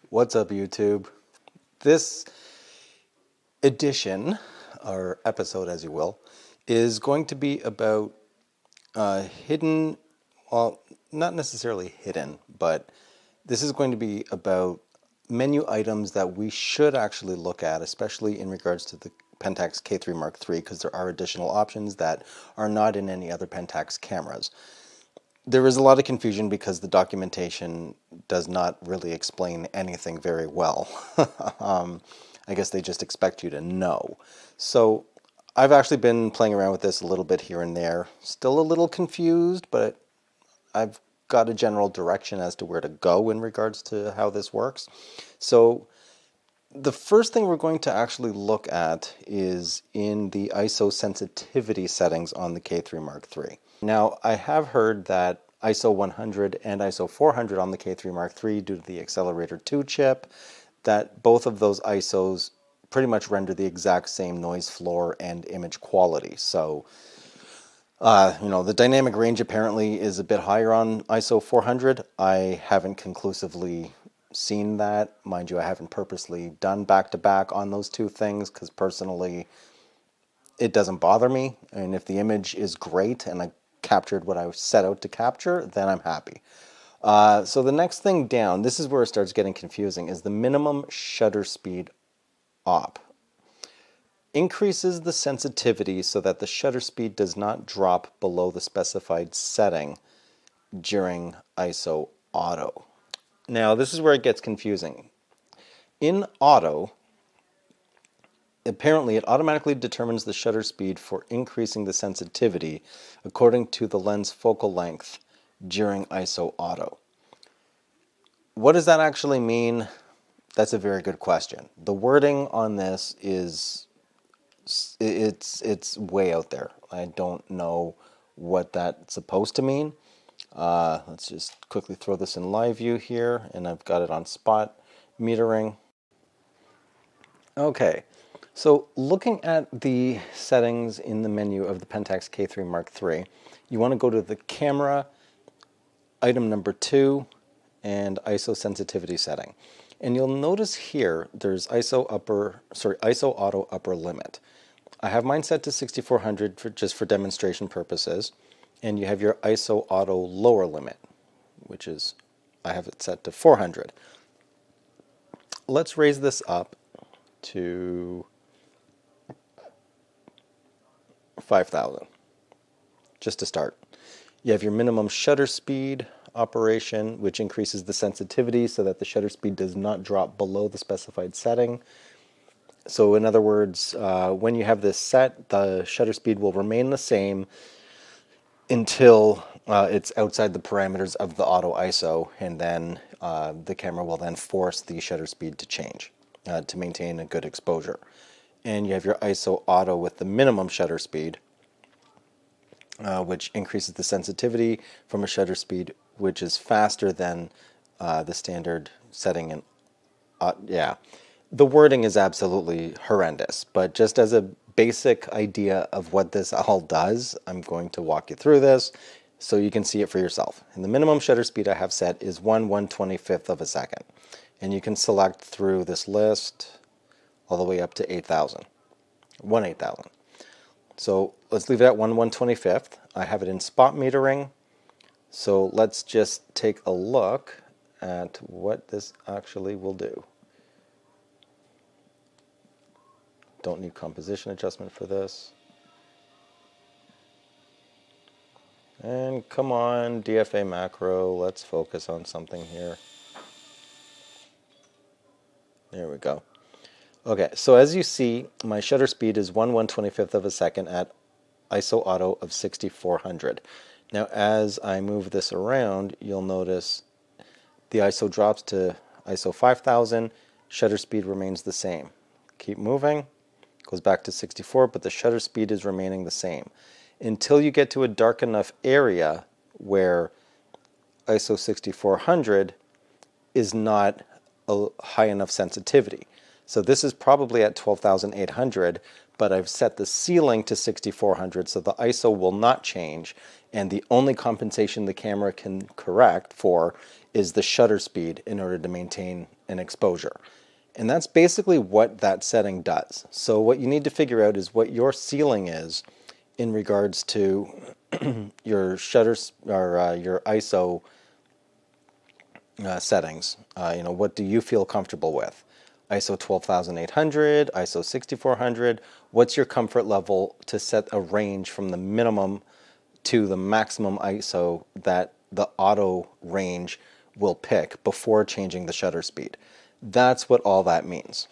What's up, YouTube? This edition, or episode as you will, is going to be about hidden, well, not necessarily hidden, but this is going to be about menu items that we should actually look at, especially in regards to the Pentax K3 Mark III, because there are additional options that are not in any other Pentax cameras. There is a lot of confusion because the documentation does not really explain anything very well. I guess they just expect you to know. So I've actually been playing around with this a little bit here and there. Still a little confused, but I've got a general direction as to where to go in regards to how this works. So the first thing we're going to actually look at is in the ISO sensitivity settings on the K3 Mark III. Now, I have heard that ISO 100 and ISO 400 on the K3 Mark III, due to the Accelerator 2 chip, that both of those ISOs pretty much render the exact same noise floor and image quality. So, the dynamic range apparently is a bit higher on ISO 400. I haven't conclusively seen that. Mind you, I haven't purposely done back-to-back on those two things because personally it doesn't bother me. And if the image is great and I captured what I set out to capture, then I'm happy. So the next thing down, this is where it starts getting confusing, is the minimum shutter speed op. Increases the sensitivity so that the shutter speed does not drop below the specified setting during ISO auto. Now, this is where it gets confusing. In auto, apparently it automatically determines the shutter speed for increasing the sensitivity according to the lens focal length during ISO auto. What does that actually mean? That's a very good question. The wording on this is it's way out there. I don't know what that's supposed to mean. Let's just quickly throw this in live view here, and I've got it on spot metering. Okay, so looking at the settings in the menu of the Pentax K3 Mark III, you want to go to the camera, item number 2, and ISO sensitivity setting. And you'll notice here there's ISO auto upper limit. I have mine set to 6400 just for demonstration purposes, and you have your ISO auto lower limit, which is, I have it set to 400. Let's raise this up to 5,000, just to start. You have your minimum shutter speed operation, which increases the sensitivity so that the shutter speed does not drop below the specified setting. So in other words, when you have this set, the shutter speed will remain the same until it's outside the parameters of the auto ISO, and then the camera will then force the shutter speed to change to maintain a good exposure. And you have your ISO auto with the minimum shutter speed, which increases the sensitivity from a shutter speed which is faster than the standard setting. And yeah, the wording is absolutely horrendous, but just as a basic idea of what this all does, I'm going to walk you through this so you can see it for yourself. And the minimum shutter speed I have set is 1/125th of a second. And you can select through this list all the way up to 8,000, 1/8,000. So let's leave it at 1/125th. I have it in spot metering. So let's just take a look at what this actually will do. Don't need composition adjustment for this. And come on, DFA macro, let's focus on something here. There we go. Okay, so as you see, my shutter speed is 1/125th of a second at ISO auto of 6400. Now as I move this around, you'll notice the ISO drops to ISO 5000, shutter speed remains the same. Keep moving, goes back to 64, but the shutter speed is remaining the same until you get to a dark enough area where ISO 6400 is not a high enough sensitivity. So this is probably at 12,800, but I've set the ceiling to 6,400, so the ISO will not change. And the only compensation the camera can correct for is the shutter speed in order to maintain an exposure. And that's basically what that setting does. So what you need to figure out is what your ceiling is in regards to your shutters or your ISO settings. What do you feel comfortable with? ISO 12,800, ISO 6,400. What's your comfort level to set a range from the minimum to the maximum ISO that the auto range will pick before changing the shutter speed? That's what all that means.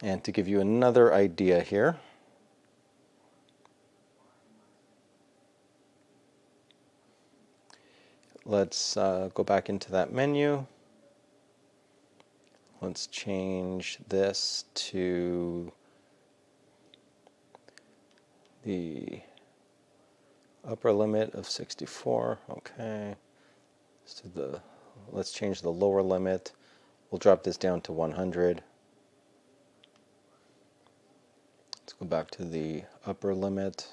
And to give you another idea here, let's go back into that menu. Let's change this to the upper limit of 64. Okay. So let's change the lower limit. We'll drop this down to 100. Let's go back to the upper limit.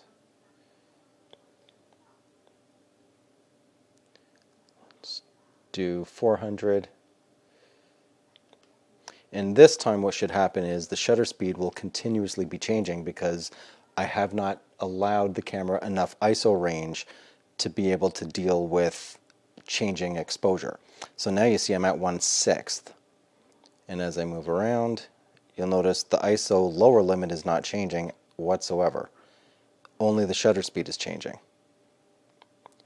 Let's do 400. And this time what should happen is the shutter speed will continuously be changing because I have not allowed the camera enough ISO range to be able to deal with changing exposure. So now you see I'm at 1/6. And as I move around, you'll notice the ISO lower limit is not changing whatsoever. Only the shutter speed is changing.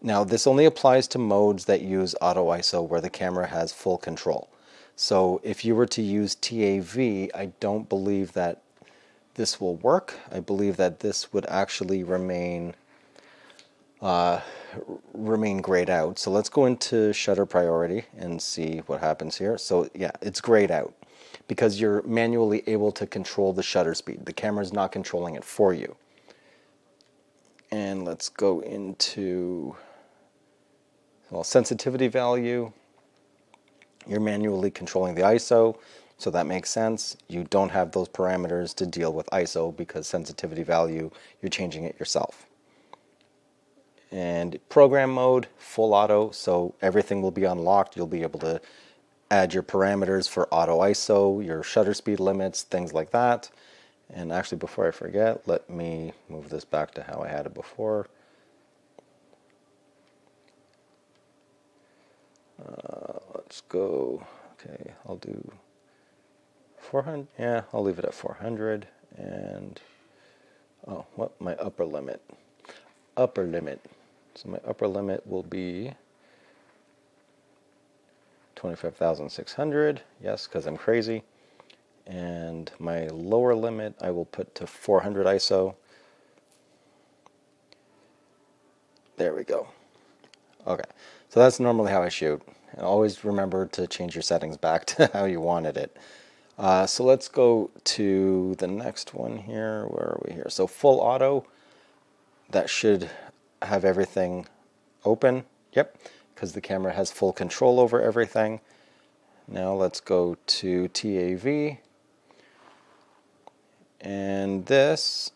Now this only applies to modes that use auto ISO where the camera has full control. So if you were to use TAV, I don't believe that this will work. I believe that this would actually remain grayed out. So let's go into shutter priority and see what happens here. So yeah, it's grayed out because you're manually able to control the shutter speed. The camera's not controlling it for you. And let's go into, well, sensitivity value. You're manually controlling the ISO, so that makes sense. You don't have those parameters to deal with ISO because sensitivity value, you're changing it yourself. And program mode, full auto, so everything will be unlocked. You'll be able to add your parameters for auto ISO, your shutter speed limits, things like that. And actually, before I forget, let me move this back to how I had it before. Let's go, okay, I'll do 400, yeah, I'll leave it at 400. And, oh, what, my upper limit. So my upper limit will be 25,600, yes, because I'm crazy. And my lower limit I will put to 400 ISO. There we go. Okay, so that's normally how I shoot. And always remember to change your settings back to how you wanted it. So let's go to the next one here. Where are we here? So full auto, that should have everything open. Yep, because the camera has full control over everything. Now let's go to TAV. And this,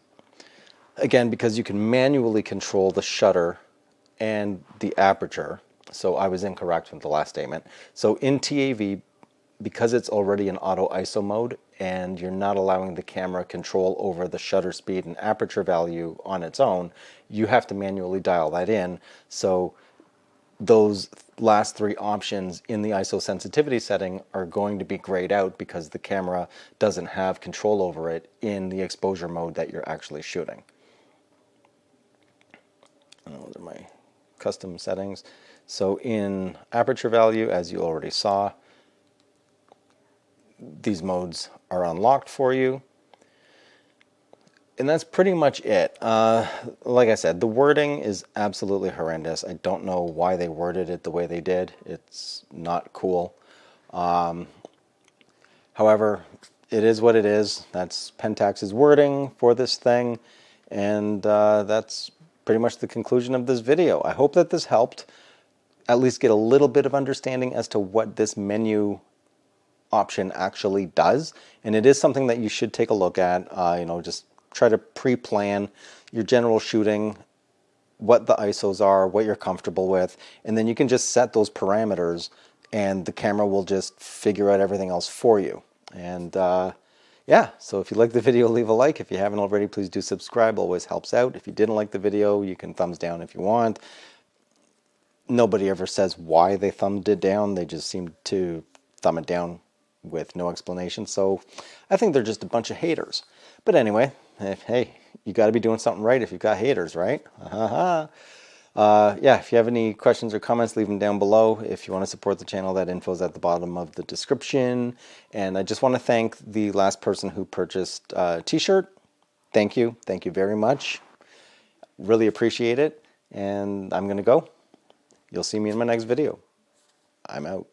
again, because you can manually control the shutter and the aperture. So I was incorrect with the last statement. So in TAV, because it's already in auto ISO mode and you're not allowing the camera control over the shutter speed and aperture value on its own, you have to manually dial that in. So those last three options in the ISO sensitivity setting are going to be grayed out because the camera doesn't have control over it in the exposure mode that you're actually shooting. And those are my custom settings. So in aperture value, as you already saw, these modes are unlocked for you. And that's pretty much it. Like I said, the wording is absolutely horrendous. I don't know why they worded it the way they did. It's not cool. However, it is what it is. That's Pentax's wording for this thing. And that's pretty much the conclusion of this video. I hope that this helped at least get a little bit of understanding as to what this menu option actually does. And it is something that you should take a look at. Just try to pre-plan your general shooting, what the ISOs are, what you're comfortable with, and then you can just set those parameters and the camera will just figure out everything else for you. And yeah, so if you like the video, leave a like. If you haven't already, please do subscribe. Always helps out. If you didn't like the video, you can thumbs down if you want. Nobody ever says why they thumbed it down. They just seem to thumb it down with no explanation. So I think they're just a bunch of haters. But anyway, hey, you got to be doing something right if you've got haters, right? Yeah, if you have any questions or comments, leave them down below. If you want to support the channel, that info is at the bottom of the description. And I just want to thank the last person who purchased a t-shirt. Thank you. Thank you very much. Really appreciate it. And I'm going to go. You'll see me in my next video. I'm out.